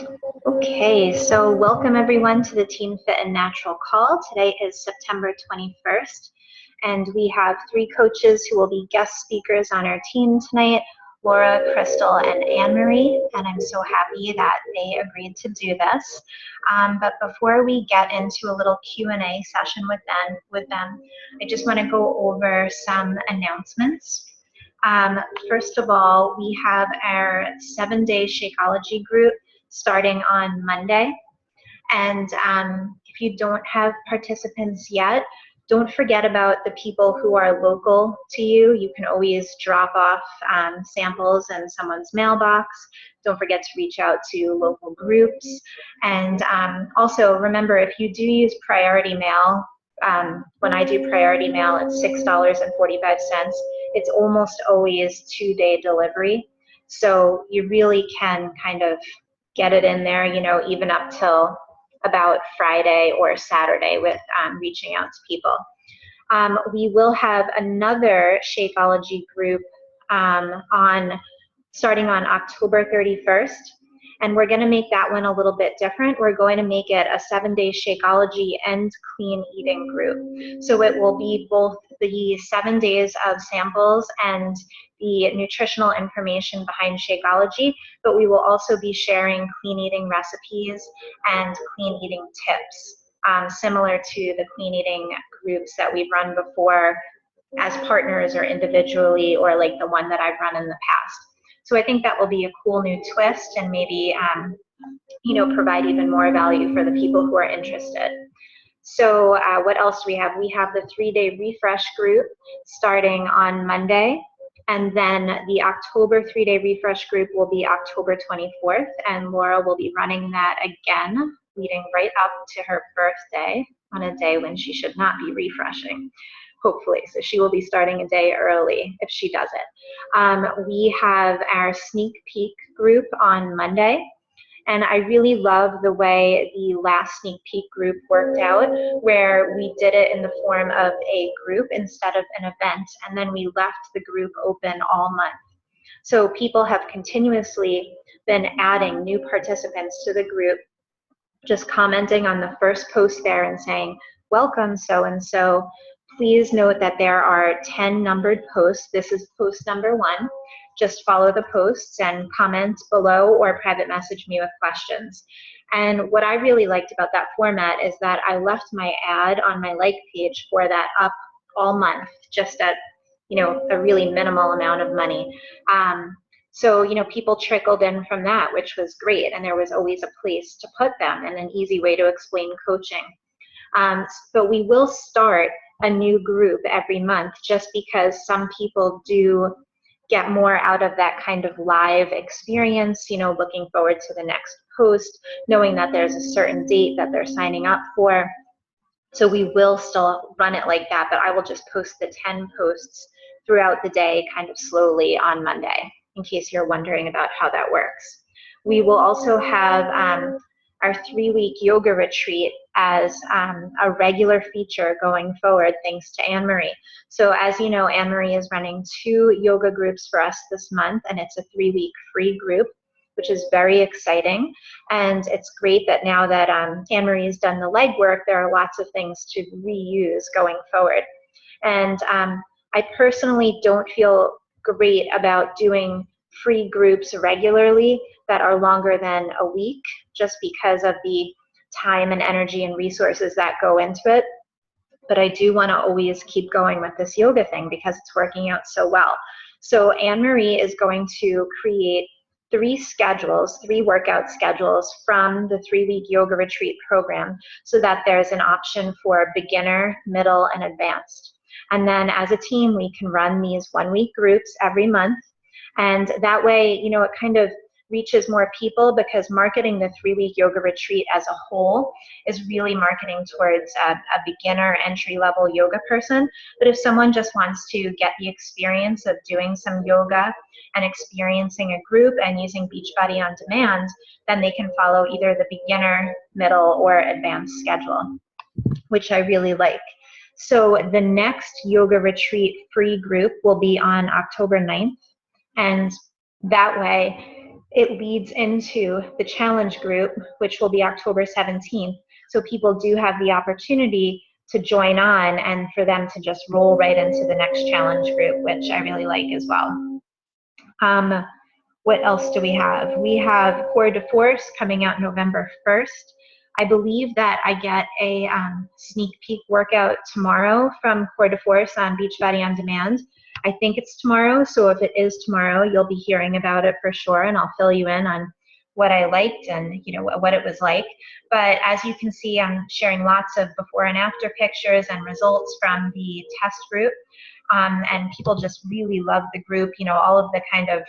Okay, so welcome everyone to the Team Fit and Natural call. Today is September 21st, and we have three coaches who will be guest speakers on our team tonight, Laura, Crystal, and Anne-Marie, and I'm so happy that they agreed to do this. But before we get into a little Q&A session with them, I just want to go over some announcements. First of all, we have our 7-day Shakeology group starting on Monday. And if you don't have participants yet, don't forget about the people who are local to you. You can always drop off samples in someone's mailbox. Don't forget to reach out to local groups. And also remember, if you do use priority mail, when I do priority mail, it's $6.45. It's almost always 2-day delivery. So you really can kind of get it in there, you know, even up till about Friday or Saturday with reaching out to people. We will have another Shakeology group starting on October 31st. And we're going to make that one a little bit different. We're going to make it a 7-day Shakeology and clean eating group. So it will be both the 7 days of samples and the nutritional information behind Shakeology, but we will also be sharing clean eating recipes and clean eating tips, similar to the clean eating groups that we've run before as partners or individually, or like the one that I've run in the past. So I think that will be a cool new twist and maybe, you know, provide even more value for the people who are interested. So what else do we have? We have the 3-day refresh group starting on Monday. And then the October 3-day refresh group will be October 24th. And Laura will be running that again, leading right up to her birthday on a day when she should not be refreshing, hopefully. So she will be starting a day early if she does it. We have our sneak peek group on Monday. And I really love the way the last sneak peek group worked out, where we did it in the form of a group instead of an event, and then we left the group open all month. So people have continuously been adding new participants to the group, just commenting on the first post there and saying, welcome so-and-so. Please note that there are 10 numbered posts. This is post number 1. Just follow the posts and comment below or private message me with questions. And what I really liked about that format is that I left my ad on my like page for that up all month, just at, you know, a really minimal amount of money. So, you know, people trickled in from that, which was great. And there was always a place to put them and an easy way to explain coaching. But we will start a new group every month, just because some people do get more out of that kind of live experience, you know, looking forward to the next post, knowing that there's a certain date that they're signing up for. So we will still run it like that, but I will just post the 10 posts throughout the day kind of slowly on Monday, in case you're wondering about how that works. We will also have our 3-week yoga retreat as a regular feature going forward, thanks to Anne-Marie. So as you know, Anne-Marie is running 2 yoga groups for us this month, and it's a 3-week free group, which is very exciting. And it's great that now that Anne-Marie's done the legwork, there are lots of things to reuse going forward. And I personally don't feel great about doing free groups regularly that are longer than a week, just because of the time and energy and resources that go into it. But I do want to always keep going with this yoga thing because it's working out so well. So Anne-Marie is going to create 3 workout schedules from the 3-week yoga retreat program, so that there's an option for beginner, middle, and advanced. And then as a team, we can run these 1-week groups every month. And that way, you know, it kind of reaches more people, because marketing the 3-week yoga retreat as a whole is really marketing towards a beginner entry-level yoga person. But if someone just wants to get the experience of doing some yoga and experiencing a group and using Beachbody on demand, then they can follow either the beginner, middle, or advanced schedule, which I really like. So the next yoga retreat free group will be on October 9th. And that way, it leads into the challenge group, which will be October 17th. So people do have the opportunity to join on and for them to just roll right into the next challenge group, which I really like as well. What else do we have? We have Core de Force coming out November 1st. I believe that I get a sneak peek workout tomorrow from Core de Force on Beachbody On Demand. I think it's tomorrow, so if it is tomorrow, you'll be hearing about it for sure, and I'll fill you in on what I liked and what it was like. But as you can see, I'm sharing lots of before and after pictures and results from the test group, and people just really love the group. All of the kind of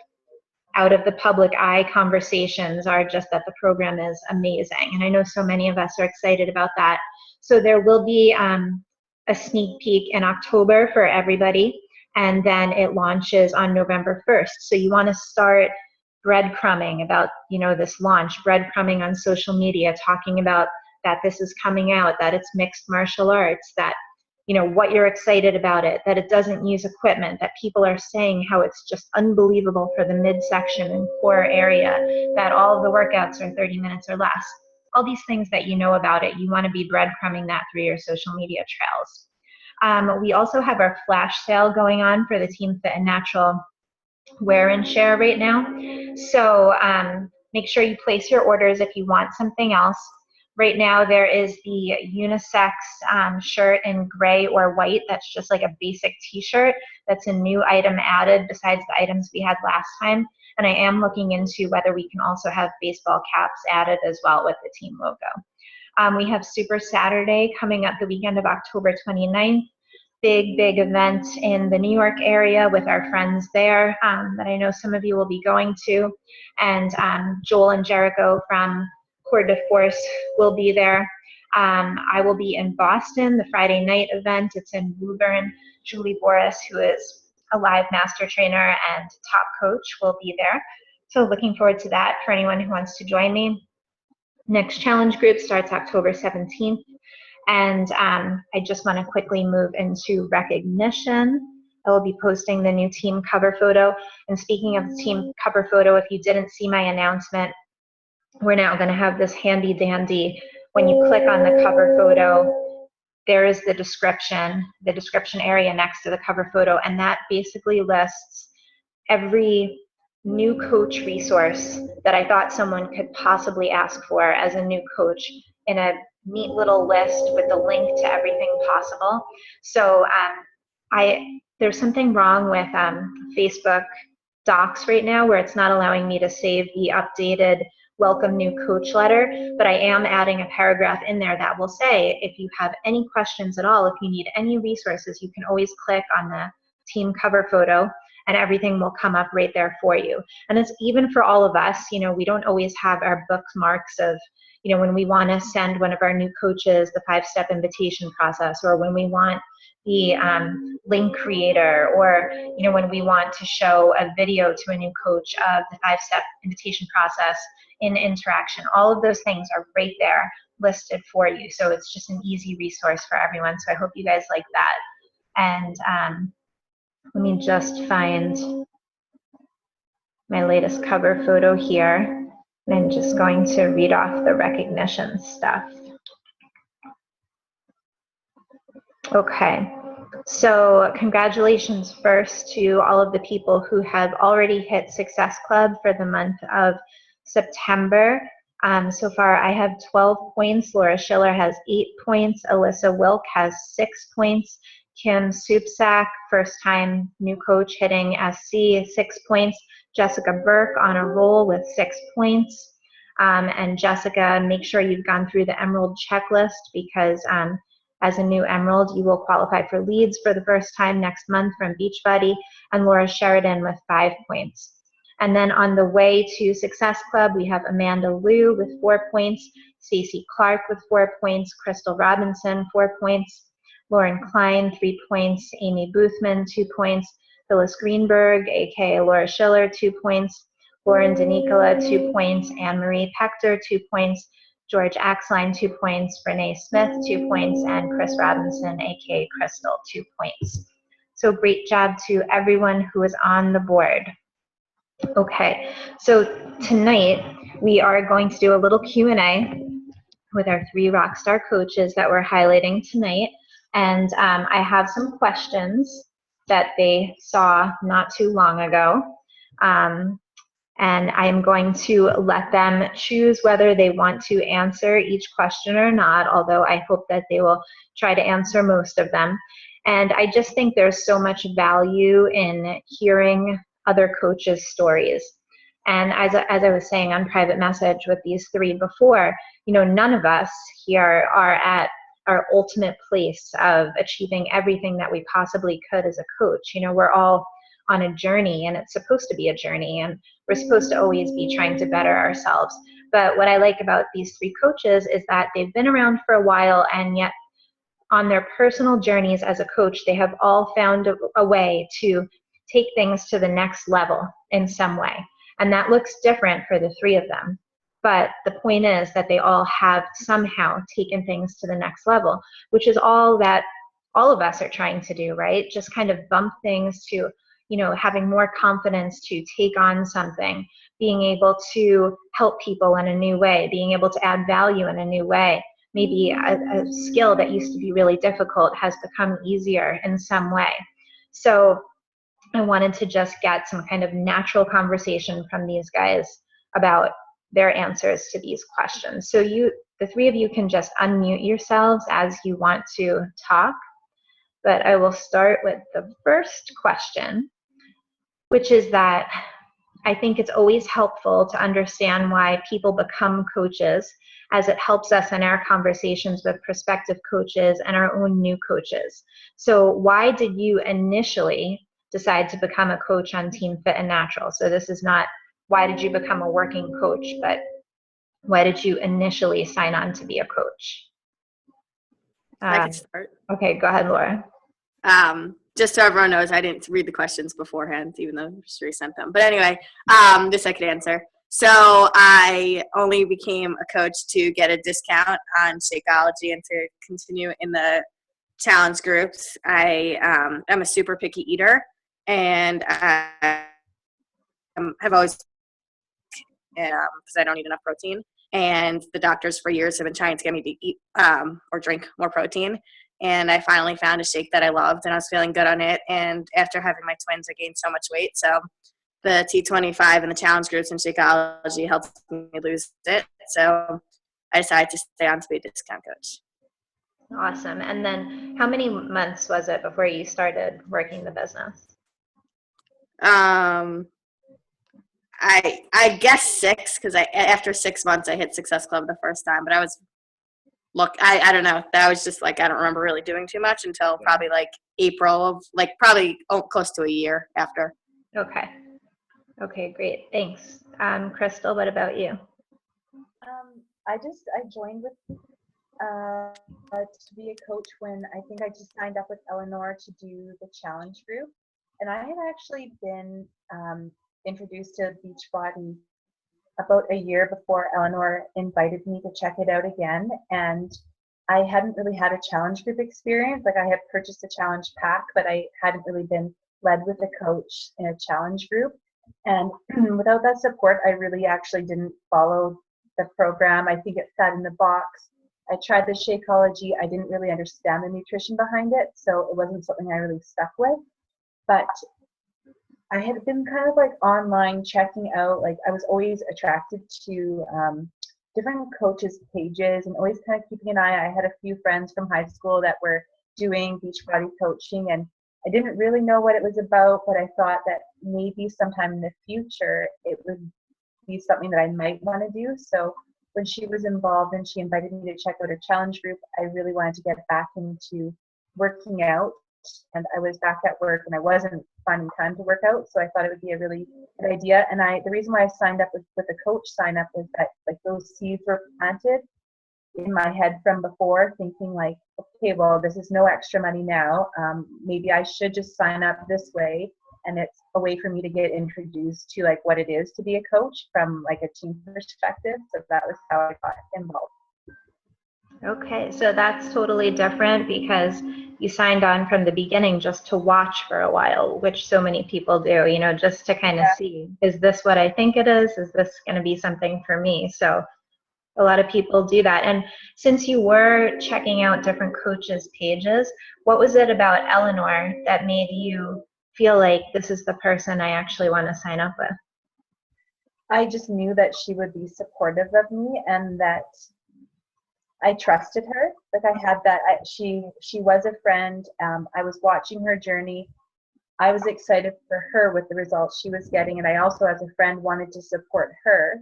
out of the public eye conversations are just that the program is amazing. And I know so many of us are excited about that. So there will be a sneak peek in October for everybody, and then it launches on November 1st. So you want to start breadcrumbing about, this launch, breadcrumbing on social media, talking about that this is coming out, that it's mixed martial arts, that what you're excited about it, that it doesn't use equipment, that people are saying how it's just unbelievable for the midsection and core area, that all of the workouts are 30 minutes or less. All these things that you know about it, you want to be breadcrumbing that through your social media trails. We also have our flash sale going on for the Team Fit and Natural wear and share right now. So make sure you place your orders if you want something else. Right now there is the unisex shirt in gray or white. That's just like a basic t-shirt. That's a new item added besides the items we had last time. And I am looking into whether we can also have baseball caps added as well with the team logo. We have Super Saturday coming up the weekend of October 29th. Big event in the New York area with our friends there that I know some of you will be going to. And Joel and Jericho from Core de Force will be there. I will be in Boston, the Friday night event. It's in Woburn. Julie Boris, who is a live master trainer and top coach, will be there. So looking forward to that for anyone who wants to join me. Next challenge group starts October 17th. And I just want to quickly move into recognition. I will be posting the new team cover photo. And speaking of the team cover photo, if you didn't see my announcement, we're now going to have this handy dandy. When you click on the cover photo, there is the description area next to the cover photo, and that basically lists every new coach resource that I thought someone could possibly ask for as a new coach in a neat little list with the link to everything possible. So there's something wrong with Facebook Docs right now where it's not allowing me to save the updated welcome new coach letter, but I am adding a paragraph in there that will say if you have any questions at all, if you need any resources, you can always click on the team cover photo and everything will come up right there for you. And it's even for all of us. We don't always have our bookmarks of, when we want to send one of our new coaches the 5-step invitation process, or when we want the link creator, or when we want to show a video to a new coach of the 5-step invitation process in interaction. All of those things are right there listed for you. So it's just an easy resource for everyone. So I hope you guys like that. And let me just find my latest cover photo here. And I'm just going to read off the recognition stuff. Okay, so congratulations first to all of the people who have already hit Success Club for the month of September. So far I have 12 points. Laura Schiller has 8 points. Alyssa Wilk has 6 points. Kim Soupsack, first time new coach hitting SC, 6 points. Jessica Burke on a roll with 6 points. And Jessica, make sure you've gone through the Emerald checklist because as a new Emerald, you will qualify for leads for the first time next month from Beachbody. And Laura Sheridan with 5 points. And then on the way to Success Club, we have Amanda Liu with 4 points, Stacey Clark with 4 points, Crystal Robinson, 4 points, Lauren Klein, 3 points, Amy Boothman, 2 points, Phyllis Greenberg, aka Laura Schiller, 2 points, Lauren DeNicola, 2 points, Anne-Marie Pector, 2 points, George Axline, 2 points, Renee Smith, 2 points, and Chris Robinson, aka Crystal, 2 points. So great job to everyone who is on the board. Okay, so tonight we are going to do a little Q&A with our 3 Rockstar coaches that we're highlighting tonight. And I have some questions that they saw not too long ago. And I am going to let them choose whether they want to answer each question or not, although I hope that they will try to answer most of them. And I just think there's so much value in hearing other coaches' stories. And as I was saying on private message with these 3 before, none of us here are at our ultimate place of achieving everything that we possibly could as a coach. We're all on a journey, and it's supposed to be a journey, and we're supposed to always be trying to better ourselves. But what I like about these 3 coaches is that they've been around for a while, and yet on their personal journeys as a coach, they have all found a way to take things to the next level in some way. And that looks different for the 3 of them. But the point is that they all have somehow taken things to the next level, which is all that all of us are trying to do, right? Just kind of bump things to, having more confidence to take on something, being able to help people in a new way, being able to add value in a new way. Maybe a skill that used to be really difficult has become easier in some way. So I wanted to just get some kind of natural conversation from these guys about their answers to these questions. So the 3 of you can just unmute yourselves as you want to talk. But I will start with the first question, which is that I think it's always helpful to understand why people become coaches, as it helps us in our conversations with prospective coaches and our own new coaches. So why did you initially decide to become a coach on Team Fit and Natural? So this is not why did you become a working coach, but why did you initially sign on to be a coach? I can start. Okay, go ahead, Laura. Just so everyone knows, I didn't read the questions beforehand, even though Charise sent them. But anyway, this I could answer. So I only became a coach to get a discount on Shakeology and to continue in the challenge groups. I'm a super picky eater, and I have always, because I don't eat enough protein. And the doctors for years have been trying to get me to eat or drink more protein. And I finally found a shake that I loved, and I was feeling good on it. And after having my twins, I gained so much weight. So the T25 and the challenge groups and Shakeology helped me lose it. So I decided to stay on to be a discount coach. Awesome. And then how many months was it before you started working the business? I guess 6, because after 6 months I hit Success Club the first time, but I don't know. That was just I don't remember really doing too much until probably April of probably close to a year after. Okay. Okay, great. Thanks. Crystal, what about you? I joined with to be a coach when I think I just signed up with Eleanor to do the challenge group. And I had actually been introduced to Beachbody about a year before Eleanor invited me to check it out again. And I hadn't really had a challenge group experience. I had purchased a challenge pack, but I hadn't really been led with a coach in a challenge group. And without that support, I really actually didn't follow the program. I think it sat in the box. I tried the Shakeology. I didn't really understand the nutrition behind it, so it wasn't something I really stuck with. But I had been kind of online checking out, I was always attracted to different coaches' pages and always kind of keeping an eye. I had a few friends from high school that were doing Beachbody coaching, and I didn't really know what it was about, but I thought that maybe sometime in the future it would be something that I might want to do. So when she was involved and she invited me to check out her challenge group, I really wanted to get back into working out. And I was back at work and I wasn't finding time to work out, so I thought it would be a really good idea. And the reason why I signed up with the coach sign up was that those seeds were planted in my head from before, thinking okay, well, this is no extra money now. Maybe I should just sign up this way, and it's a way for me to get introduced to what it is to be a coach from a team perspective. So that was how I got involved. Okay, so that's totally different because you signed on from the beginning just to watch for a while, which so many people do, you know, just to kind of Yeah. see, is this what I think it is? Is this going to be something for me? So a lot of people do that. And since you were checking out different coaches' pages, what was it about Eleanor that made you feel like this is the person I actually want to sign up with? I just knew that she would be supportive of me and that I trusted her. Like I had that. She was a friend. I was watching her journey. I was excited for her with the results she was getting, and I also, as a friend, wanted to support her.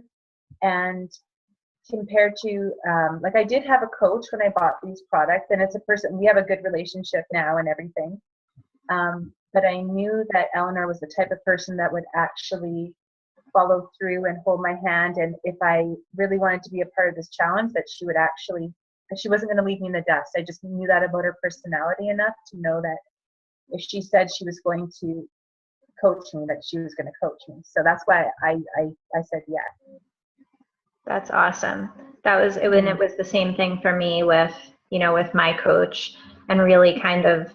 And compared to, like, I did have a coach when I bought these products, and it's a person we have a good relationship now and everything. But I knew that Eleanor was the type of person that would actually follow through and hold my hand, and if I really wanted to be a part of this challenge, that she would actually, she wasn't going to leave me in the dust. I just knew that about her personality enough to know that if she said she was going to coach me, that she was going to coach me. So that's why I said yes. That's awesome. That was, and it was the same thing for me with, you know, with my coach, and really kind of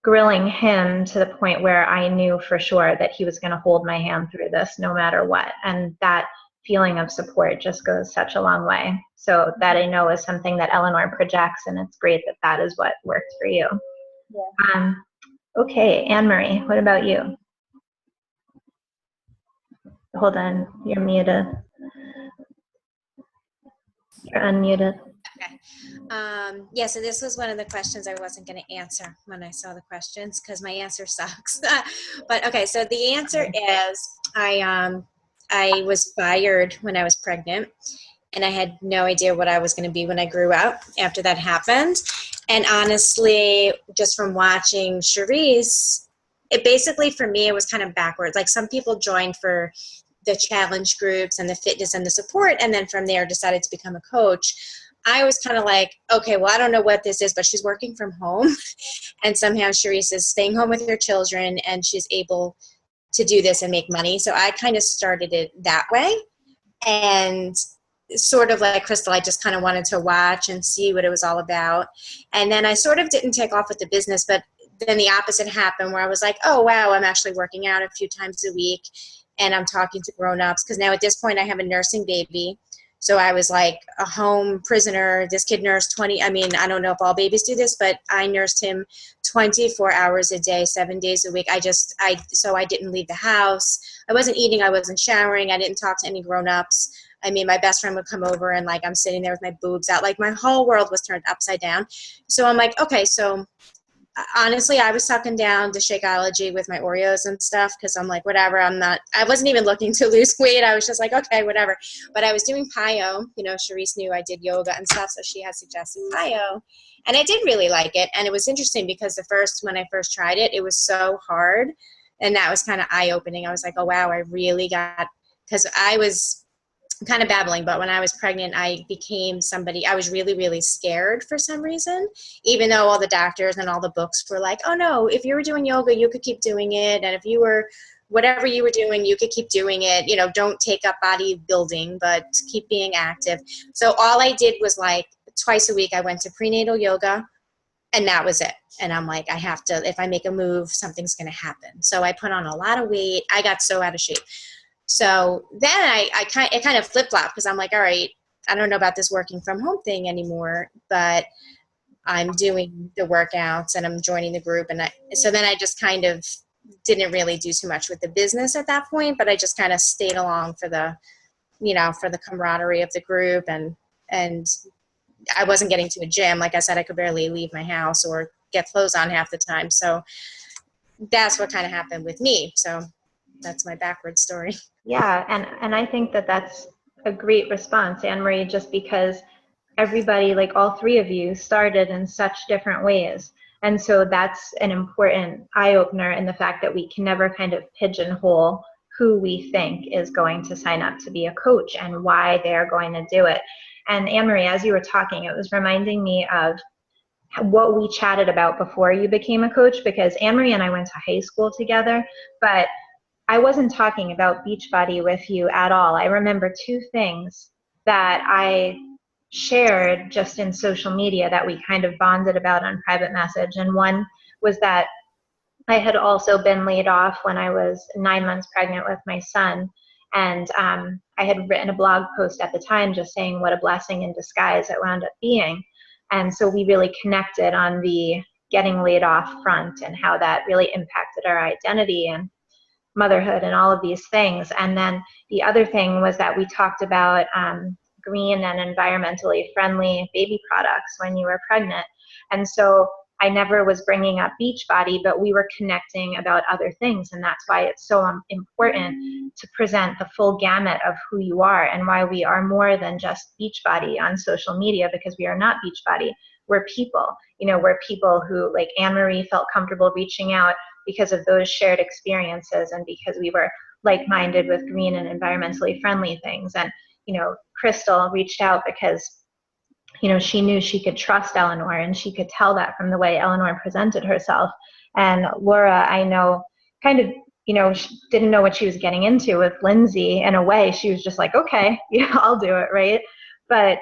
grilling him to the point where I knew for sure that he was going to hold my hand through this no matter what. And that feeling of support just goes such a long way. So that I know is something that Eleanor projects, and it's great that that is what worked for you. Yeah. Okay, Anne-Marie, what about you? Hold on, you're muted. You're unmuted. Okay. Yeah, so this was one of the questions I wasn't going to answer when I saw the questions because my answer sucks. But okay, so the answer is I was fired when I was pregnant, and I had no idea what I was going to be when I grew up after that happened. And honestly, just from watching Charise, it basically for me it was kind of backwards. Like some people joined for the challenge groups and the fitness and the support, and then from there decided to become a coach. I was kind of like, okay, well, I don't know what this is, but she's working from home. And somehow Charise is staying home with her children, and she's able to do this and make money. So I kind of started it that way. And sort of like Crystal, I just kind of wanted to watch and see what it was all about. And then I sort of didn't take off with the business, but then the opposite happened where I was like, oh, wow, I'm actually working out a few times a week, and I'm talking to grown-ups because now at this point I have a nursing baby. So I was like a home prisoner. This kid nursed 20. I mean, I don't know if all babies do this, but I nursed him 24 hours a day, 7 days a week. So I didn't leave the house. I wasn't eating. I wasn't showering. I didn't talk to any grown-ups. I mean, my best friend would come over and like I'm sitting there with my boobs out. Like my whole world was turned upside down. So I'm like, okay, so honestly, I was sucking down the Shakeology with my Oreos and stuff because I'm like, whatever, I wasn't even looking to lose weight. I was just like, okay, whatever. But I was doing Pyo. You know, Charise knew I did yoga and stuff, so she had suggested Pyo. And I did really like it. And it was interesting because when I first tried it, it was so hard. And that was kind of eye-opening. I was like, oh, wow, I really got, because I was kind of babbling, but when I was pregnant, I became somebody, I was really, really scared for some reason, even though all the doctors and all the books were like, oh no, if you were doing yoga, you could keep doing it. And if you were, whatever you were doing, you could keep doing it. You know, don't take up bodybuilding, but keep being active. So all I did was like twice a week, I went to prenatal yoga, and that was it. And I'm like, I have to, if I make a move, something's going to happen. So I put on a lot of weight. I got so out of shape. So then it kind of flip-flopped because I'm like, all right, I don't know about this working from home thing anymore, but I'm doing the workouts and I'm joining the group. And so then I just kind of didn't really do too much with the business at that point, but I just kind of stayed along for the, you know, for the camaraderie of the group. And I wasn't getting to a gym. Like I said, I could barely leave my house or get clothes on half the time. So that's what kind of happened with me. So that's my backwards story. Yeah, and I think that that's a great response, Anne-Marie, just because everybody, like all three of you, started in such different ways. And so that's an important eye-opener in the fact that we can never kind of pigeonhole who we think is going to sign up to be a coach and why they're going to do it. And Anne-Marie, as you were talking, it was reminding me of what we chatted about before you became a coach, because Anne-Marie and I went to high school together, but I wasn't talking about Beachbody with you at all. I remember two things that I shared just in social media that we kind of bonded about on private message. And one was that I had also been laid off when I was 9 months pregnant with my son. And I had written a blog post at the time just saying what a blessing in disguise it wound up being. And so we really connected on the getting laid off front and how that really impacted our identity and motherhood and all of these things. And then the other thing was that we talked about green and environmentally friendly baby products when you were pregnant. And so I never was bringing up Beachbody, but we were connecting about other things. And that's why it's so important to present the full gamut of who you are and why we are more than just Beachbody on social media, because we are not Beachbody. We're people. You know, we're people who, like Anne-Marie, felt comfortable reaching out because of those shared experiences and because we were like-minded with green and environmentally friendly things. And, you know, Crystal reached out because, you know, she knew she could trust Eleanor, and she could tell that from the way Eleanor presented herself. And Laura, I know, kind of, you know, she didn't know what she was getting into with Lindsay. In a way, she was just like, okay, yeah, I'll do it, right? But,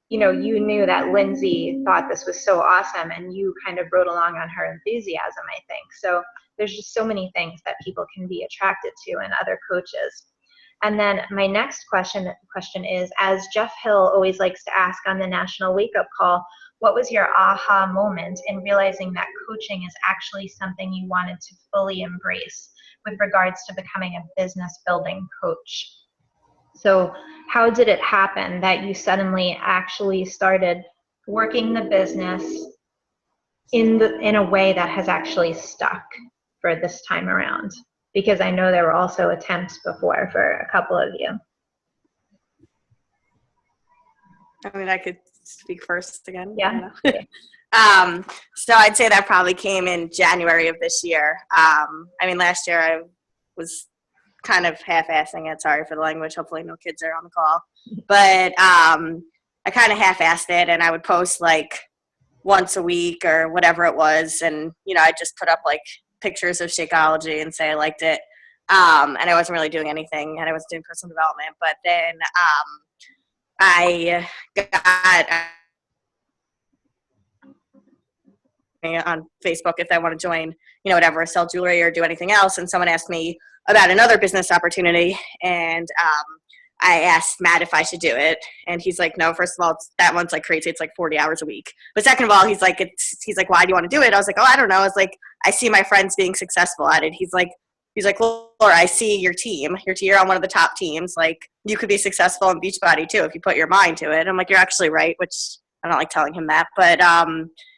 you know, you knew that Lindsay thought this was so awesome, and you kind of rode along on her enthusiasm, I think. So there's just so many things that people can be attracted to in other coaches. And then my next question is, as Jeff Hill always likes to ask on the National Wake Up Call, what was your aha moment in realizing that coaching is actually something you wanted to fully embrace with regards to becoming a business building coach? So how did it happen that you suddenly actually started working the business in a way that has actually stuck for this time around? Because I know there were also attempts before for a couple of you. I mean, I could speak first again. Yeah. So I'd say that probably came in January of this year. I mean, last year I was kind of half-assing it. Sorry for the language. Hopefully no kids are on the call. But I kind of half-assed it, and I would post like once a week or whatever it was. And, you know, I just put up like pictures of Shakeology and say I liked it. And I wasn't really doing anything, and I was doing personal development. But then I got on Facebook if I want to join, you know, whatever, sell jewelry or do anything else. And someone asked me about another business opportunity, and I asked Matt if I should do it, and he's like, no, first of all, that one's like crazy. It's like 40 hours a week. But second of all, he's like, why do you want to do it? I was like, oh, I don't know. I was like, I see my friends being successful at it. He's like, Laura, I see your team. You're on one of the top teams. Like, you could be successful in Beachbody too if you put your mind to it. I'm like, you're actually right, which I don't like telling him that. But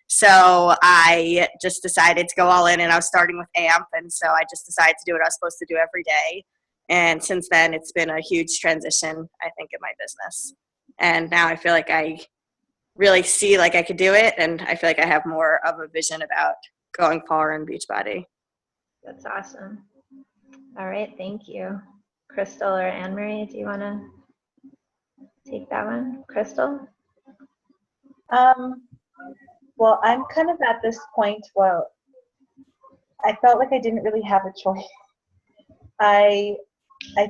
so I just decided to go all in, and I was starting with AMP. And so I just decided to do what I was supposed to do every day. And since then, it's been a huge transition, I think, in my business. And now I feel like I really see like I could do it, and I feel like I have more of a vision about going far in Beachbody. That's awesome. All right, thank you. Crystal or Anne-Marie, do you want to take that one? Crystal? Well, I'm kind of at this point where I felt like I didn't really have a choice. I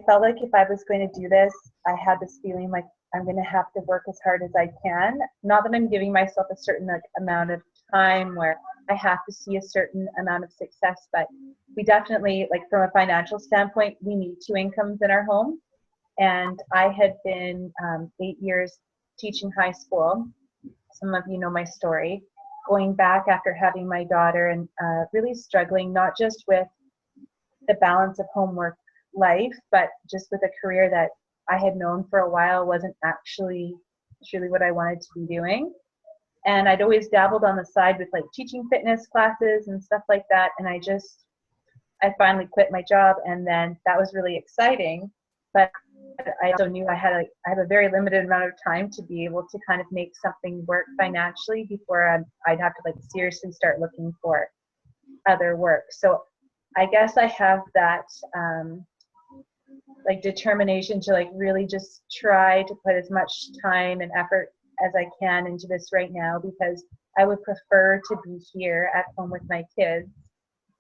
felt like if I was going to do this, I had this feeling like I'm going to have to work as hard as I can. Not that I'm giving myself a certain amount of time where I have to see a certain amount of success, but we definitely, like from a financial standpoint, we need two incomes in our home. And I had been 8 years teaching high school. Some of you know my story. Going back after having my daughter and really struggling, not just with the balance of homework life, but just with a career that I had known for a while wasn't actually truly what I wanted to be doing. And I'd always dabbled on the side with like teaching fitness classes and stuff like that. And I finally quit my job, and then that was really exciting. But I also knew I have a very limited amount of time to be able to kind of make something work financially before I'd have to like seriously start looking for other work. So I guess I have that like determination to like really just try to put as much time and effort as I can into this right now, because I would prefer to be here at home with my kids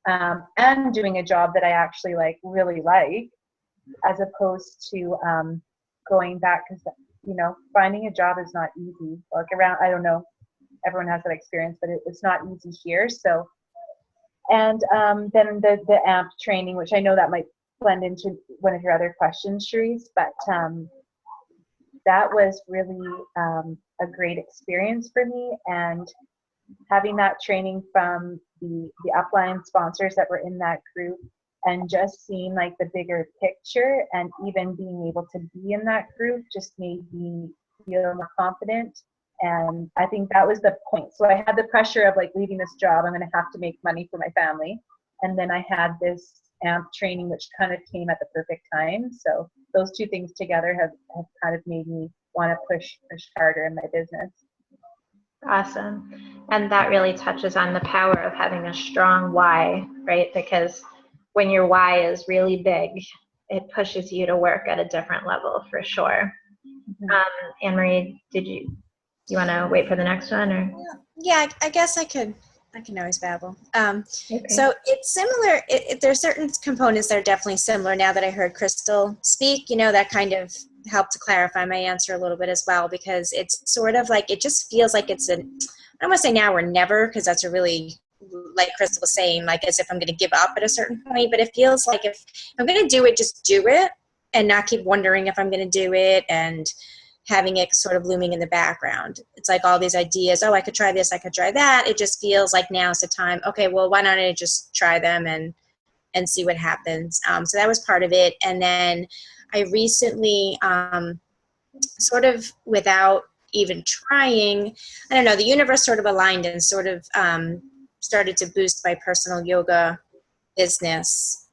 and doing a job that I actually like really like, as opposed to going back, because you know, finding a job is not easy. Like around, I don't know, everyone has that experience, but it's not easy here. So, and then the AMP training, which I know that might blend into one of your other questions, Charise, but that was really a great experience for me. And having that training from the upline sponsors that were in that group, and just seeing like the bigger picture, and even being able to be in that group just made me feel more confident. And I think that was the point. So I had the pressure of like leaving this job, I'm going to have to make money for my family. And then I had this AMP training, which kind of came at the perfect time. So those two things together have kind of made me want to push harder in my business. Awesome. And that really touches on the power of having a strong why, right? Because when your why is really big, it pushes you to work at a different level for sure. Anne-Marie, you want to wait for the next one, or? Yeah, I guess I can always babble. Okay. So it's similar. There's certain components that are definitely similar now that I heard Crystal speak, you know, that kind of helped to clarify my answer a little bit as well, because it's sort of like, it just feels like it's I don't want to say now or never, because that's a really, like Crystal was saying, like as if I'm going to give up at a certain point, but it feels like if I'm going to do it, just do it and not keep wondering if I'm going to do it and having it sort of looming in the background. It's like all these ideas, oh, I could try this, I could try that. It just feels like now's the time. Okay, well, why don't I just try them and see what happens? So that was part of it. And then I recently, sort of without even trying, I don't know, the universe sort of aligned and sort of started to boost my personal yoga business,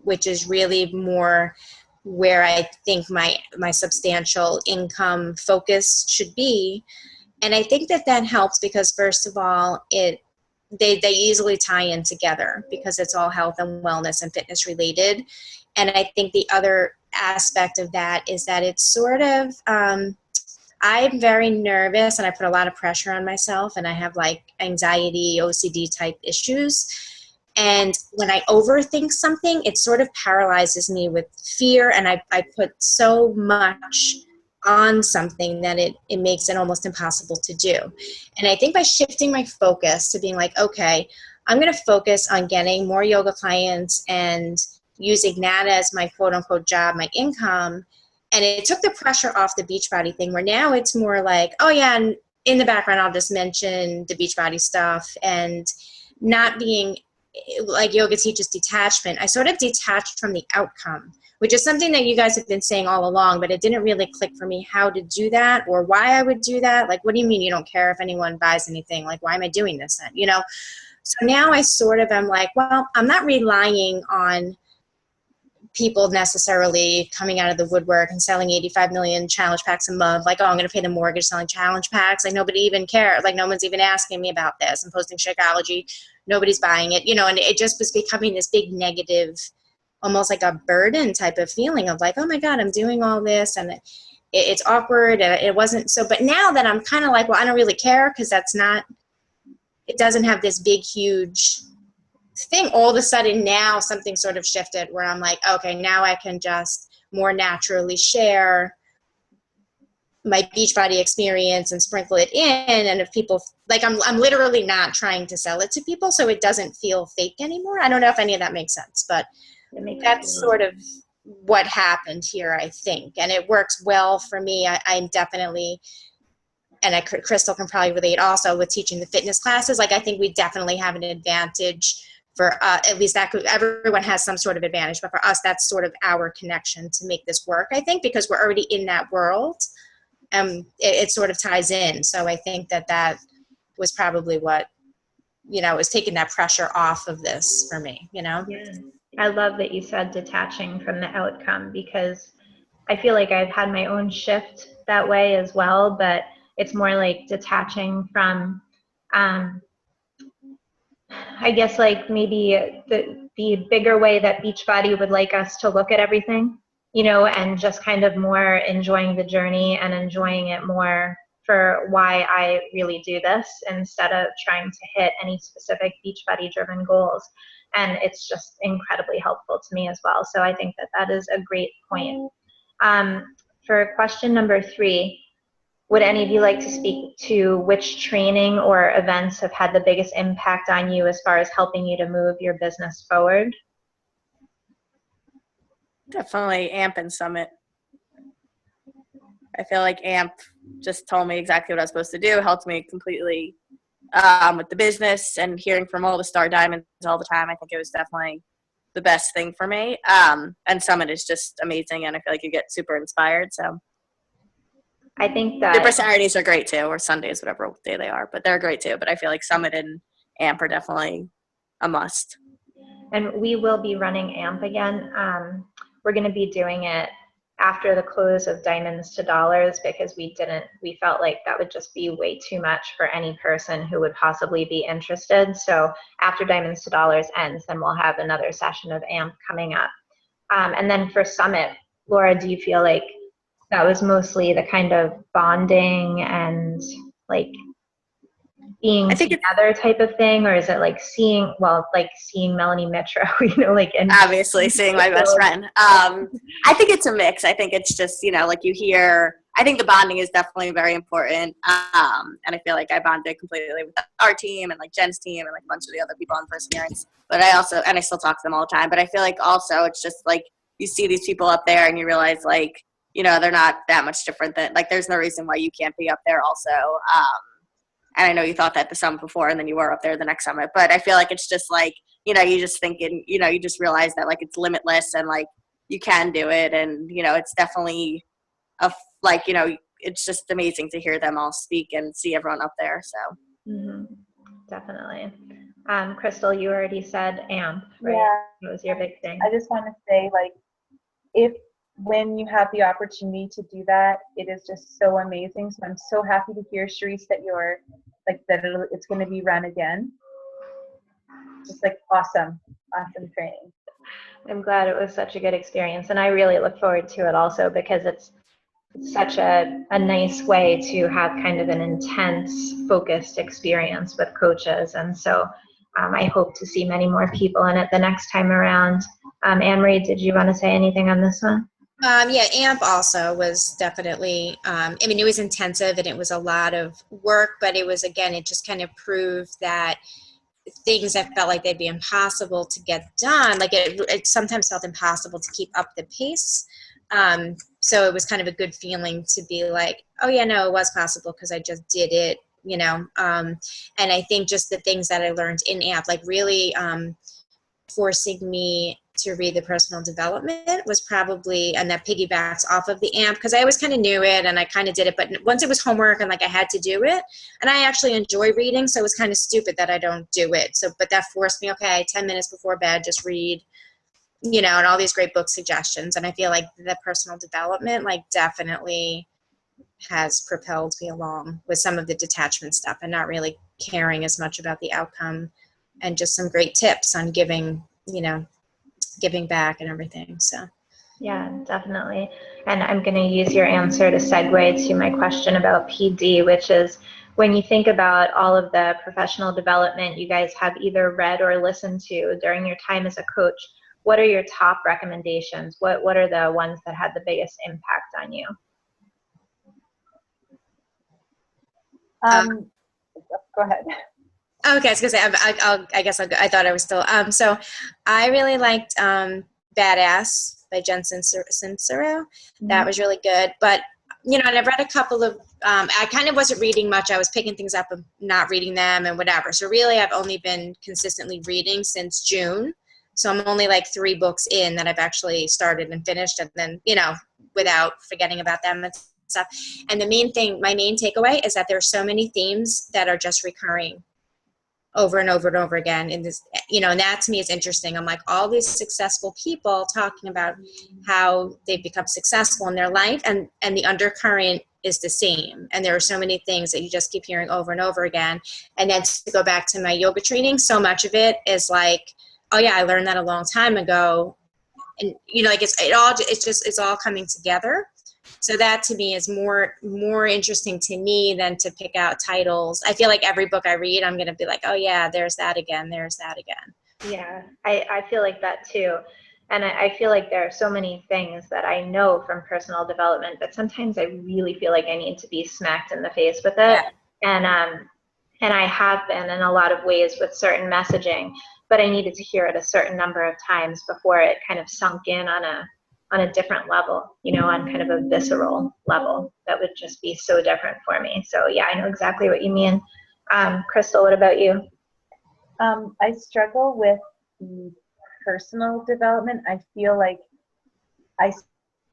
which is really more where I think my substantial income focus should be. And I think that helps because, first of all, they easily tie in together because it's all health and wellness and fitness related. And I think the other aspect of that is that it's sort of, I'm very nervous and I put a lot of pressure on myself, and I have like anxiety, OCD type issues. And when I overthink something, it sort of paralyzes me with fear, and I put so much on something that it makes it almost impossible to do. And I think by shifting my focus to being like, okay, I'm going to focus on getting more yoga clients and using that as my quote unquote job, my income. And it took the pressure off the Beachbody thing, where now it's more like, oh yeah, and in the background, I'll just mention the Beachbody stuff, and not being like yoga teaches detachment. I sort of detached from the outcome, which is something that you guys have been saying all along, but it didn't really click for me how to do that or why I would do that. Like, what do you mean you don't care if anyone buys anything? Like, why am I doing this then? You know? So now I sort of am like, well, I'm not relying on people necessarily coming out of the woodwork and selling 85 million challenge packs a month. Like, oh, I'm going to pay the mortgage selling challenge packs. Like, nobody even cares. Like, no one's even asking me about this. I'm posting Shakeology. Nobody's buying it, you know, and it just was becoming this big negative, almost like a burden type of feeling of like, oh my God, I'm doing all this and it's awkward and it wasn't so, but now that I'm kind of like, well, I don't really care because it doesn't have this big, huge thing. All of a sudden now something sort of shifted where I'm like, okay, now I can just more naturally share my Beachbody experience and sprinkle it in. And if people like, I'm literally not trying to sell it to people, so it doesn't feel fake anymore. I don't know if any of that makes sense, but that's sort of what happened here, I think. And it works well for me. I'm definitely, and Crystal can probably relate also with teaching the fitness classes. Like, I think we definitely have an advantage for at least everyone has some sort of advantage, but for us, that's sort of our connection to make this work, I think, because we're already in that world. It sort of ties in. So I think that was probably what, you know, was taking that pressure off of this for me, you know? Yeah. I love that you said detaching from the outcome, because I feel like I've had my own shift that way as well, but it's more like detaching from, I guess, like maybe the bigger way that Beachbody would like us to look at everything, you know, and just kind of more enjoying the journey and enjoying it more for why I really do this instead of trying to hit any specific Beachbody driven goals. And it's just incredibly helpful to me as well. So I think that is a great point. For question number 3, would any of you like to speak to which training or events have had the biggest impact on you as far as helping you to move your business forward? Definitely AMP and Summit. I feel like AMP just told me exactly what I was supposed to do, helped me completely with the business, and hearing from all the Star Diamonds all the time. I think it was definitely the best thing for me. And Summit is just amazing, and I feel like you get super inspired. So I think Super that Saturdays are great too, or Sundays, whatever day they are, but they're great too. But I feel like Summit and AMP are definitely a must. and we will be running AMP again. We're going to be doing it after the close of Diamonds to Dollars because we felt like that would just be way too much for any person who would possibly be interested. So after Diamonds to Dollars ends, then we'll have another session of AMP coming up. And then for Summit, Laura, do you feel like that was mostly the kind of bonding and like being I think together type of thing, or is it like seeing Melanie Mitro, like and obviously seeing my best friend. I think it's a mix. I think it's just, like you hear, I think the bonding is definitely very important. And I feel like I bonded completely with our team and like Jen's team and like a bunch of the other people on Perseverance. But I still talk to them all the time. But I feel like also it's just like you see these people up there and you realize like, they're not that much different than, like, there's no reason why you can't be up there also. And I know you thought that the summit before and then you were up there the next summit. But I feel like it's just like, you just thinking, you just realize that like it's limitless and like you can do it. And, it's definitely it's just amazing to hear them all speak and see everyone up there. So Definitely. Crystal, you already said AMP, right? Yeah. What was your big thing? I just want to say, when you have the opportunity to do that, it is just so amazing. So I'm so happy to hear, Charise, that it's going to be run again. Just awesome training. I'm glad it was such a good experience, and I really look forward to it also because it's such a nice way to have kind of an intense, focused experience with coaches, and so I hope to see many more people in it the next time around. Anne-Marie, did you want to say anything on this one? Yeah, AMP also was definitely, it was intensive and it was a lot of work, but it was, again, it just kind of proved that things that felt like they'd be impossible to get done, like it sometimes felt impossible to keep up the pace. So it was kind of a good feeling to be like, oh yeah, no, it was possible because I just did it, and I think just the things that I learned in AMP, like really forcing me to read the personal development was probably, and that piggybacks off of the AMP, because I always kind of knew it and I kind of did it, but once it was homework and I had to do it, and I actually enjoy reading, so it was kind of stupid that I don't do it. So, but that forced me, okay, 10 minutes before bed, just read, and all these great book suggestions. And I feel like the personal development, definitely has propelled me along with some of the detachment stuff and not really caring as much about the outcome, and just some great tips on giving back and everything. So yeah, definitely. And I'm going to use your answer to segue to my question about PD, which is when you think about all of the professional development you guys have either read or listened to during your time as a coach, what are your top recommendations? What are the ones that had the biggest impact on you? Go ahead. okay, I was gonna say I thought I was still so I really liked Badass by Jen Sincero. That was really good. But and I've read a couple of I kind of wasn't reading much. I was picking things up and not reading them and whatever. So really I've only been consistently reading since June. So I'm only 3 books in that I've actually started and finished, and then without forgetting about them and stuff. And my main takeaway is that there are so many themes that are just recurring over and over and over again in this, and that to me is interesting. I'm like, all these successful people talking about how they've become successful in their life, and the undercurrent is the same. And there are so many things that you just keep hearing over and over again. And then to go back to my yoga training, so much of it is like, oh yeah, I learned that a long time ago. And it's all coming together. So that to me is more interesting to me than to pick out titles. I feel like every book I read, I'm going to be like, oh yeah, there's that again. There's that again. Yeah, I feel like that too. And I feel like there are so many things that I know from personal development, but sometimes I really feel like I need to be smacked in the face with it. Yeah. And I have been in a lot of ways with certain messaging, but I needed to hear it a certain number of times before it kind of sunk in on a different level, you know, on kind of a visceral level that would just be so different for me. So yeah, I know exactly what you mean. Crystal, what about you? I struggle with the personal development. I feel like I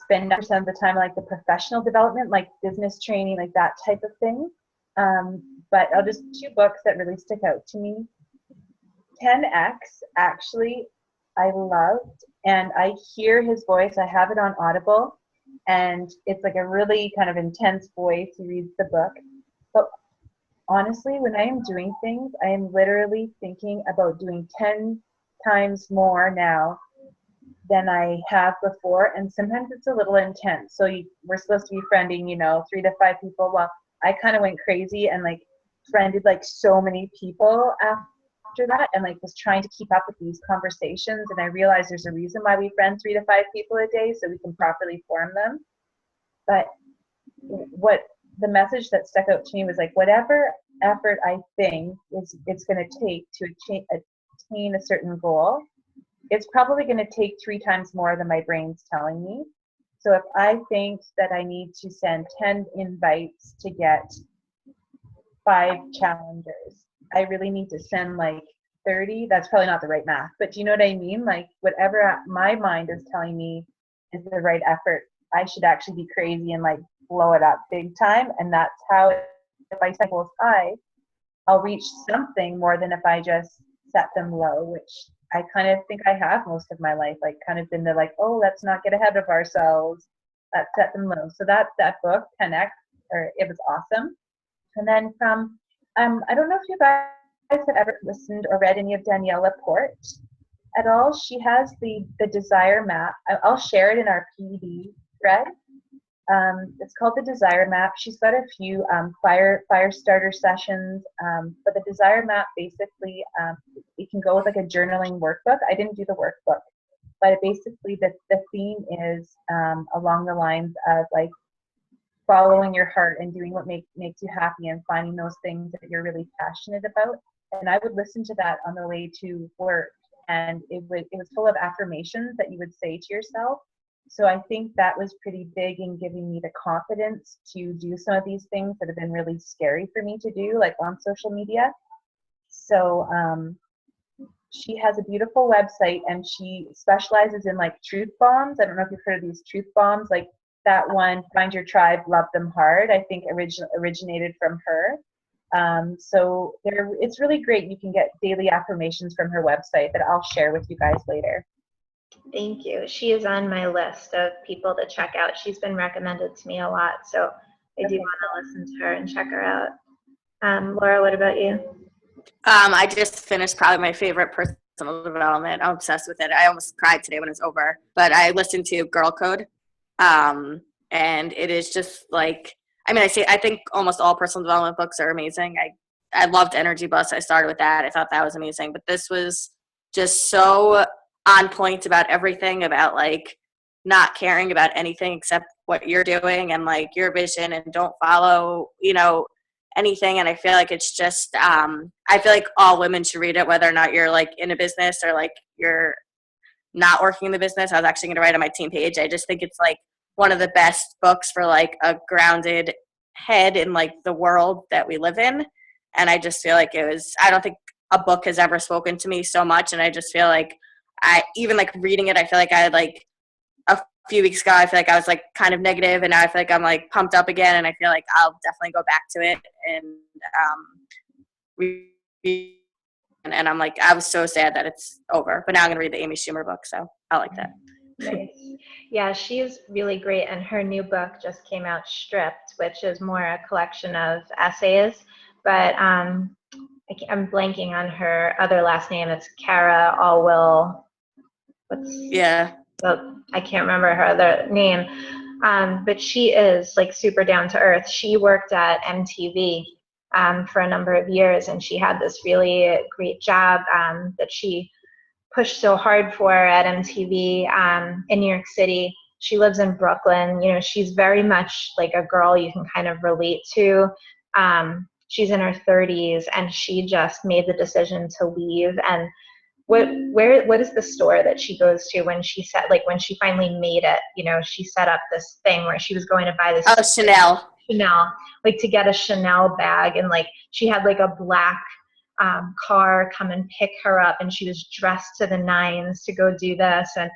spend 90% of the time like the professional development, like business training, like that type of thing. But I'll just 2 books that really stick out to me. 10X, actually, I loved, and I hear his voice. I have it on Audible, and it's like a really kind of intense voice. He reads the book. But honestly, when I am doing things, I am literally thinking about doing 10 times more now than I have before, and sometimes it's a little intense. So we're supposed to be friending, 3 to 5 people. Well, I kind of went crazy and like friended like so many people after that, and like was trying to keep up with these conversations. And I realized there's a reason why we friend 3 to 5 people a day, so we can properly form them. But what the message that stuck out to me was like, whatever effort I think it's going to take to attain a certain goal, it's probably going to take 3 times more than my brain's telling me. So if I think that I need to send 10 invites to get 5 challengers, I really need to send like 30. That's probably not the right math, but do you know what I mean? Like whatever my mind is telling me is the right effort, I should actually be crazy and like blow it up big time. And that's how, if I set goals high, I'll reach something more than if I just set them low, which I kind of think I have most of my life, like kind of been the like, oh, let's not get ahead of ourselves. Let's set them low. So that book, 10X, it was awesome. And then from, I don't know if you guys have ever listened or read any of Danielle Laporte at all. She has the desire map. I'll share it in our PD thread. It's called the Desire Map. She's got a few fire starter sessions, but the Desire Map basically, it can go with like a journaling workbook. I didn't do the workbook, but basically the theme is along the lines of like following your heart and doing what makes you happy and finding those things that you're really passionate about. And I would listen to that on the way to work, and it was full of affirmations that you would say to yourself. So I think that was pretty big in giving me the confidence to do some of these things that have been really scary for me to do, like on social media. So she has a beautiful website, and she specializes in like truth bombs. I don't know if you've heard of these truth bombs, like that one, Find Your Tribe, Love Them Hard, I think originated from her. So it's really great. You can get daily affirmations from her website that I'll share with you guys later. Thank you. She is on my list of people to check out. She's been recommended to me a lot, so I do want to listen to her and check her out. Laura, what about you? I just finished probably my favorite personal development. I'm obsessed with it. I almost cried today when it's over, but I listened to Girl Code, and it is just like, I think almost all personal development books are amazing. I loved Energy Bus. I started with that. I thought that was amazing, but this was just so on point about everything, about like not caring about anything except what you're doing and like your vision, and don't follow, anything. And I feel like it's just, I feel like all women should read it, whether or not you're like in a business or like you're not working in the business. I was actually going to write on my team page. I just think it's like one of the best books for like a grounded head in like the world that we live in. And I just feel like I don't think a book has ever spoken to me so much. And I just feel like even like reading it, I feel like I had like a few weeks ago, I feel like I was like kind of negative, and now I feel like I'm like pumped up again, and I feel like I'll definitely go back to it and I'm like, I was so sad that it's over, but now I'm gonna read the Amy Schumer book, so I like that. Nice. Yeah, she's really great, and her new book just came out, Stripped, which is more a collection of essays, but I'm blanking on her other last name. It's Cara Allwill. I can't remember her other name, but she is like super down to earth. She worked at MTV for a number of years, and she had this really great job that she pushed so hard for at MTV in New York City. She lives in Brooklyn. You know, she's very much like a girl you can kind of relate to. She's in her 30s, and she just made the decision to leave. And what is the store that she goes to when she when she finally made it? You know, she set up this thing where she was going to buy this. Oh, Chanel. Like to get a Chanel bag, and like she had like a black car come and pick her up, and she was dressed to the nines to go do this, and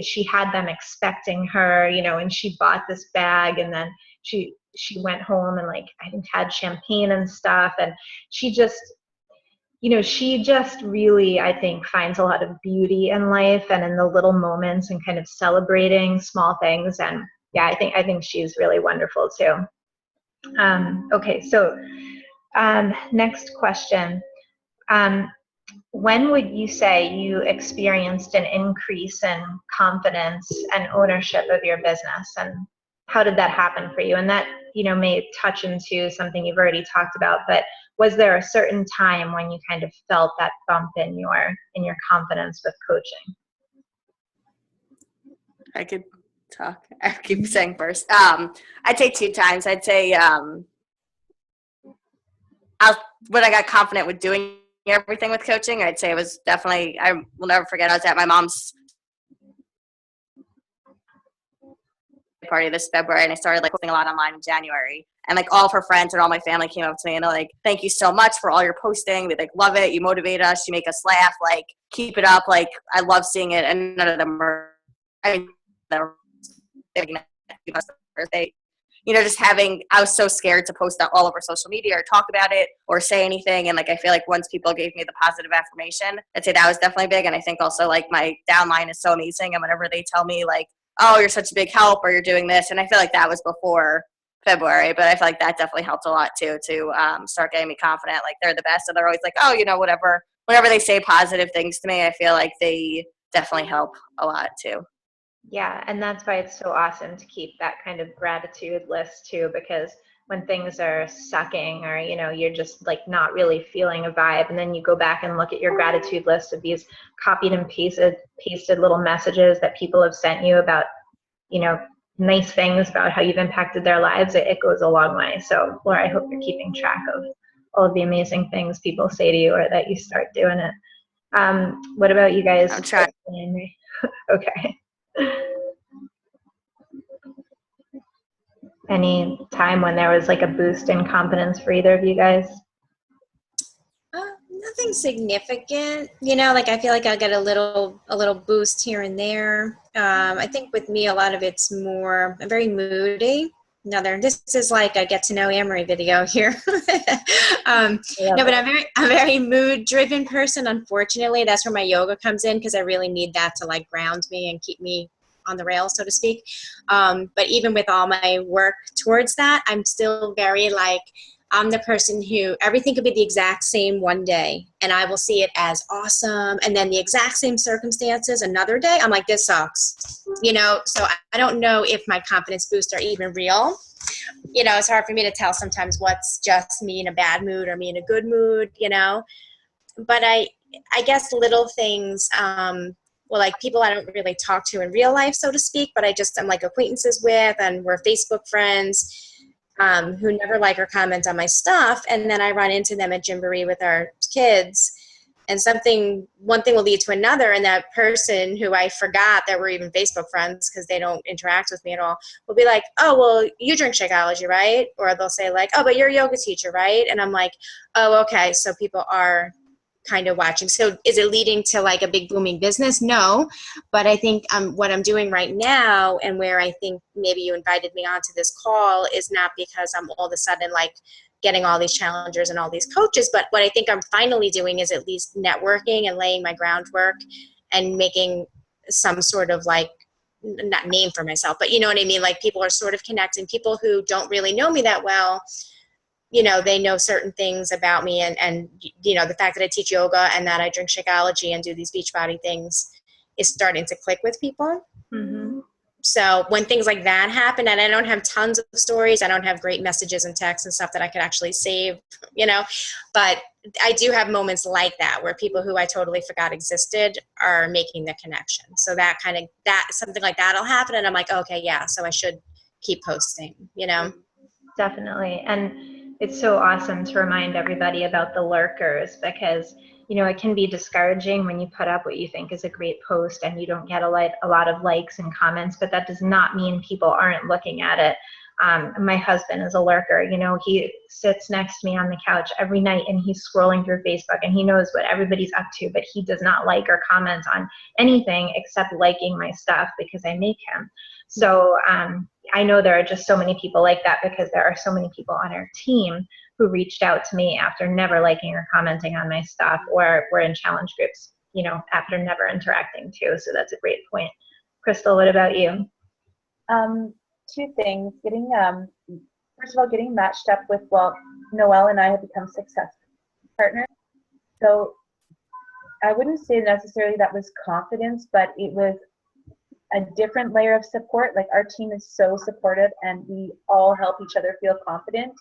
she had them expecting her, you know, and she bought this bag, and then she went home and like I think had champagne and stuff, and she just really, I think, finds a lot of beauty in life and in the little moments and kind of celebrating small things. And yeah, I think she's really wonderful too. Okay, so next question. When would you say you experienced an increase in confidence and ownership of your business, and how did that happen for you? And that, you know, may touch into something you've already talked about, but was there a certain time when you kind of felt that bump in your confidence with coaching? I could talk. I keep saying first. I'd say 2 times. I'd say when I got confident with doing everything with coaching, I'd say it was definitely, I will never forget, I was at my mom's party this February, and I started like posting a lot online in January, and like all of her friends and all my family came up to me and they're like, thank you so much for all your posting, we like love it, you motivate us, you make us laugh, like keep it up, like I love seeing it. And none of them were, I mean, birthday, you know, just having, I was so scared to post on all over social media or talk about it or say anything. And like, I feel like once people gave me the positive affirmation, I'd say that was definitely big. And I think also like my downline is so amazing. And whenever they tell me like, oh, you're such a big help or you're doing this. And I feel like that was before February, but I feel like that definitely helped a lot too, to start getting me confident. Like they're the best. And they're always like, oh, you know, whenever they say positive things to me, I feel like they definitely help a lot too. Yeah, and that's why it's so awesome to keep that kind of gratitude list too, because when things are sucking or, you know, you're just like not really feeling a vibe, and then you go back and look at your gratitude list of these copied and pasted little messages that people have sent you about, you know, nice things about how you've impacted their lives, it goes a long way. So Laura, I hope you're keeping track of all of the amazing things people say to you, or that you start doing it. What about you guys? I'm trying. Okay. Any time when there was like a boost in confidence for either of you guys? Nothing significant, you know, like I feel like I'll get a little boost here and there. I think with me, a lot of it's more, I'm very moody. This is like a get to know Amory video here. No, but I'm a very mood driven person. Unfortunately, that's where my yoga comes in, because I really need that to like ground me and keep me on the rails, so to speak. But even with all my work towards that, I'm still very like, I'm the person who everything could be the exact same one day and I will see it as awesome. And then the exact same circumstances another day, I'm like, this sucks, you know? So I don't know if my confidence boosts are even real. You know, it's hard for me to tell sometimes what's just me in a bad mood or me in a good mood, you know? But I guess little things, well, like people I don't really talk to in real life, so to speak, but I'm like acquaintances with, and we're Facebook friends, who never like or comment on my stuff. And then I run into them at Gymboree with our kids, and one thing will lead to another. And that person who I forgot that we're even Facebook friends, because they don't interact with me at all, will be like, oh, well, you drink Shakeology, right? Or they'll say like, oh, but you're a yoga teacher, right? And I'm like, oh, okay. So people are kind of watching. So is it leading to like a big booming business? No, but I think what I'm doing right now, and where I think maybe you invited me onto this call, is not because I'm all of a sudden like getting all these challengers and all these coaches, but what I think I'm finally doing is at least networking and laying my groundwork and making some sort of like, not name for myself, but you know what I mean? Like people are sort of connecting, people who don't really know me that well, you know, they know certain things about me, and you know, the fact that I teach yoga and that I drink Shakeology and do these Beachbody things is starting to click with people. Mm-hmm. So when things like that happen, and I don't have tons of stories, I don't have great messages and texts and stuff that I could actually save, but I do have moments like that where people who I totally forgot existed are making the connection. So that something like that'll happen, and I'm like, okay, yeah, so I should keep posting, Definitely. And it's so awesome to remind everybody about the lurkers, because it can be discouraging when you put up what you think is a great post and you don't get a lot of likes and comments, but that does not mean people aren't looking at it. My husband is a lurker. He sits next to me on the couch every night and he's scrolling through Facebook and he knows what everybody's up to, but he does not like or comment on anything except liking my stuff because I make him. So I know there are just so many people like that, because there are so many people on our team who reached out to me after never liking or commenting on my stuff, or were in challenge groups, after never interacting too. So that's a great point. Crystal, what about you? Two things. First of all, getting matched up with, Noelle and I have become successful partners. So I wouldn't say necessarily that was confidence, but it was a different layer of support. Like, our team is so supportive and we all help each other feel confident.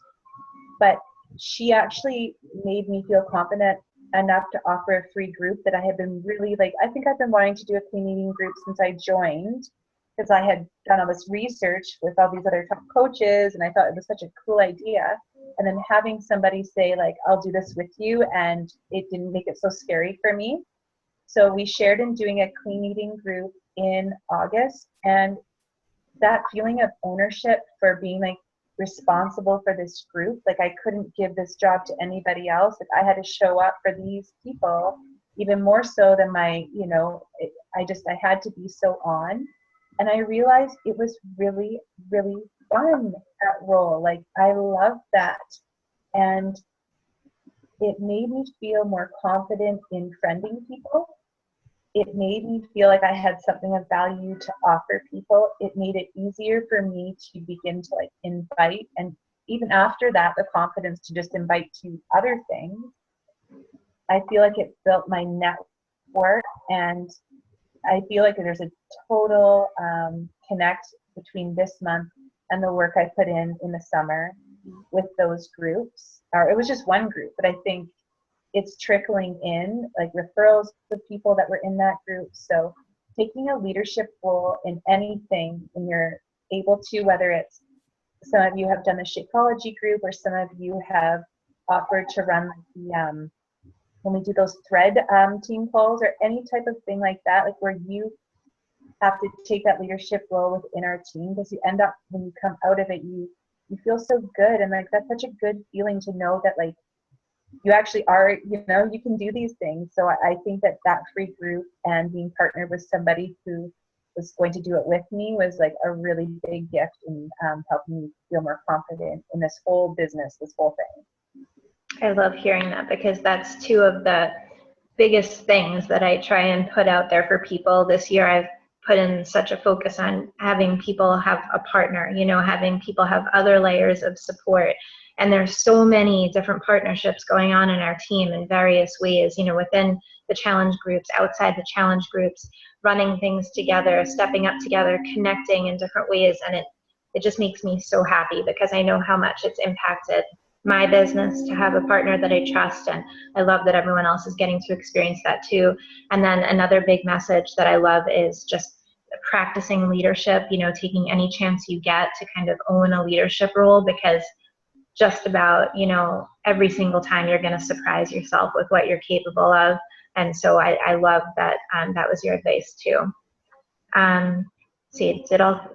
But she actually made me feel confident enough to offer a free group that I had been really, I think I've been wanting to do a clean eating group since I joined, because I had done all this research with all these other top coaches and I thought it was such a cool idea. And then having somebody say, I'll do this with you, and it didn't make it so scary for me. So we shared in doing a clean eating group in August, and that feeling of ownership for being responsible for this group, I couldn't give this job to anybody else. I had to show up for these people even more so than I had to be so on. And I realized it was really, really fun, that role. I love that. And it made me feel more confident in friending people. It made me feel like I had something of value to offer people. It made it easier for me to begin to invite, and even after that, the confidence to just invite to other things. I feel like it built my network, and I feel like there's a total connect between this month and the work I put in the summer with those groups. Or it was just one group, but I think it's trickling in, referrals of people that were in that group. So taking a leadership role in anything when you're able to, whether it's some of you have done the Shakeology group, or some of you have offered to run the when we do those thread team calls, or any type of thing like that, where you have to take that leadership role within our team, because you end up, when you come out of it, you feel so good. And that's such a good feeling to know that you actually are, you can do these things. So I think that free group and being partnered with somebody who was going to do it with me was a really big gift in helping me feel more confident in this whole business, this whole thing. I love hearing that, because that's two of the biggest things that I try and put out there for people. This year I've put in such a focus on having people have a partner, having people have other layers of support. And there's so many different partnerships going on in our team in various ways, within the challenge groups, outside the challenge groups, running things together, stepping up together, connecting in different ways. And it just makes me so happy, because I know how much it's impacted my business to have a partner that I trust. And I love that everyone else is getting to experience that too. And then another big message that I love is just practicing leadership, taking any chance you get to kind of own a leadership role, because just about, every single time you're going to surprise yourself with what you're capable of. And so I love that that was your advice too.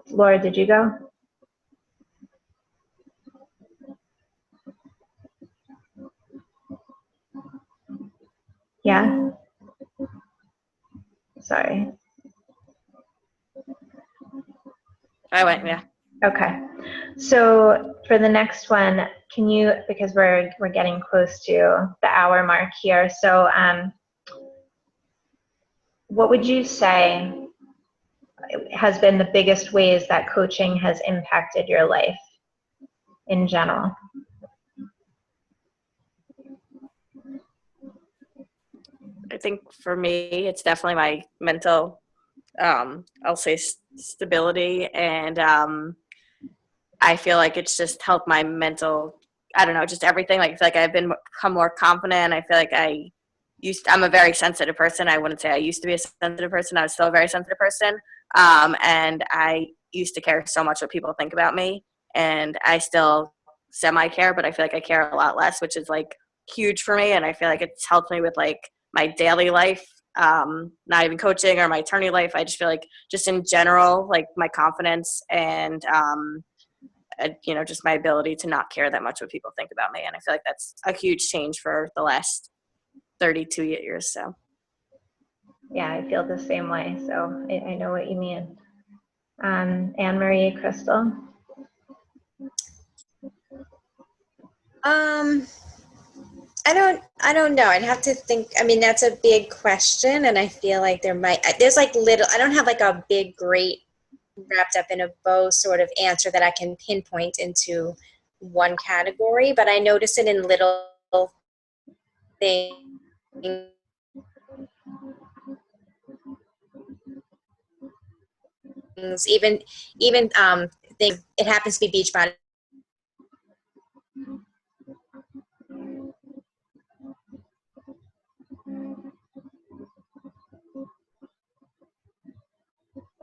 Laura, did you go? Yeah? Sorry. I went, yeah. Okay. So for the next one, can you, because we're getting close to the hour mark here, so what would you say has been the biggest ways that coaching has impacted your life in general? I think for me, it's definitely my mental, I'll say stability, and I feel like it's just helped my mental, I don't know, just everything. Like, I feel like I've become more confident. I feel like I'm a very sensitive person. I wouldn't say I used to be a sensitive person. I was still a very sensitive person. And I used to care so much what people think about me. And I still semi-care, but I feel like I care a lot less, which is like huge for me. And I feel like it's helped me with like my daily life, not even coaching or my attorney life. I just feel like just in general, like my confidence and, just my ability to not care that much what people think about me. And I feel like that's a huge change for the last 32 years. So. Yeah, I feel the same way. So I know what you mean. Anne-Marie, Crystal? I don't know. I'd have to think. I mean, that's a big question, and I feel like there's like little, I don't have like a big, great, wrapped up in a bow sort of answer that I can pinpoint into one category, but I notice it in little things, even things. It happens to be Beachbody.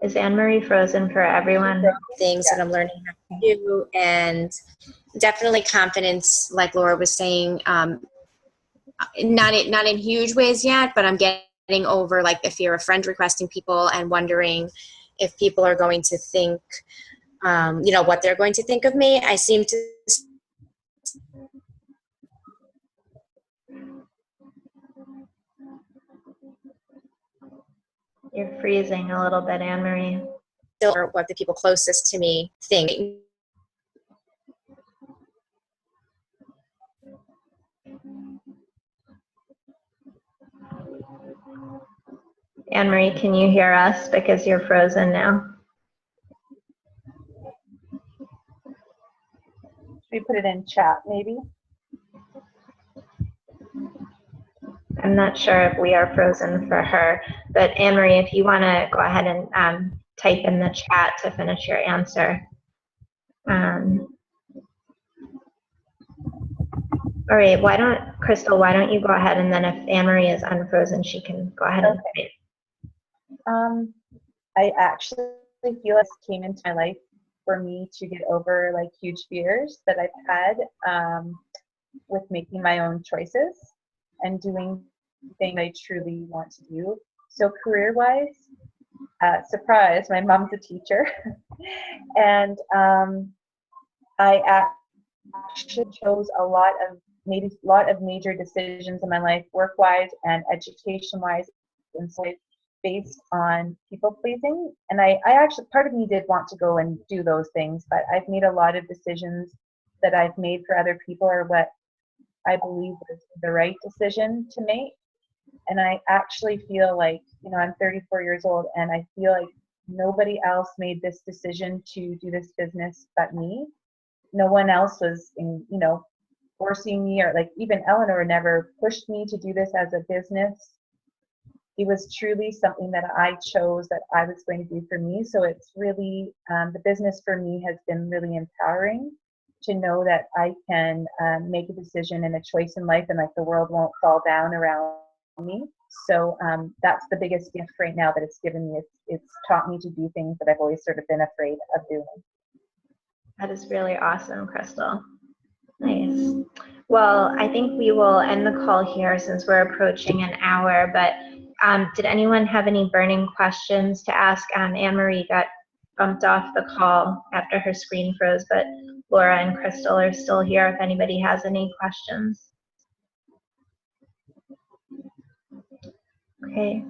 Is Anne-Marie frozen for everyone? Things that I'm learning how to do, and definitely confidence, like Laura was saying, not in huge ways yet, but I'm getting over like the fear of friend requesting people and wondering if people are going to think, what they're going to think of me. I seem to. You're freezing a little bit, Anne-Marie. Still, what the people closest to me think. Anne-Marie, can you hear us? Because you're frozen now. Should we put it in chat, maybe? I'm not sure if we are frozen for her, but Anne-Marie, if you want to go ahead and type in the chat to finish your answer. All right, Crystal, why don't you go ahead, and then if Anne-Marie is unfrozen, she can go ahead and type. I actually feel this came into my life for me to get over like huge fears that I've had with making my own choices and doing things I truly want to do. So career-wise, surprise, my mom's a teacher. And I actually chose a lot of major decisions in my life, work-wise and education-wise, and so based on people pleasing. And I actually, part of me did want to go and do those things, but I've made a lot of decisions that I've made for other people are what I believe was the right decision to make. And I actually feel like, I'm 34 years old, and I feel like nobody else made this decision to do this business but me. No one else was forcing me, or like even Eleanor never pushed me to do this as a business. It was truly something that I chose that I was going to do for me. So it's really, the business for me has been really empowering to know that I can make a decision and a choice in life, and like the world won't fall down around me. So that's the biggest gift right now that it's given me. It's taught me to do things that I've always sort of been afraid of doing. That is really awesome, Crystal. Nice. Well, I think we will end the call here since we're approaching an hour, but did anyone have any burning questions to ask? Anne-Marie got bumped off the call after her screen froze, but Laura and Crystal are still here if anybody has any questions. Okay,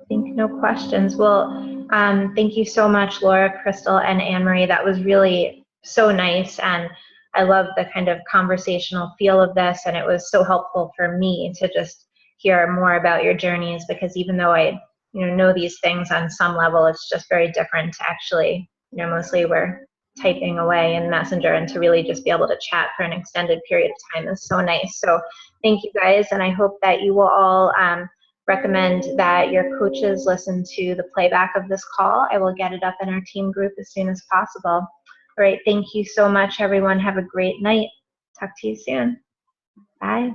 I think no questions. Well, thank you so much, Laura, Crystal, and Anne-Marie. That was really so nice, and I love the kind of conversational feel of this, and it was so helpful for me to just hear more about your journeys, because even though I know these things on some level, it's just very different to actually, mostly we're typing away in Messenger, and to really just be able to chat for an extended period of time is so nice. So thank you guys, and I hope that you will all recommend that your coaches listen to the playback of this call. I will get it up in our team group as soon as possible. All right, thank you so much, everyone. Have a great night. Talk to you soon. Bye.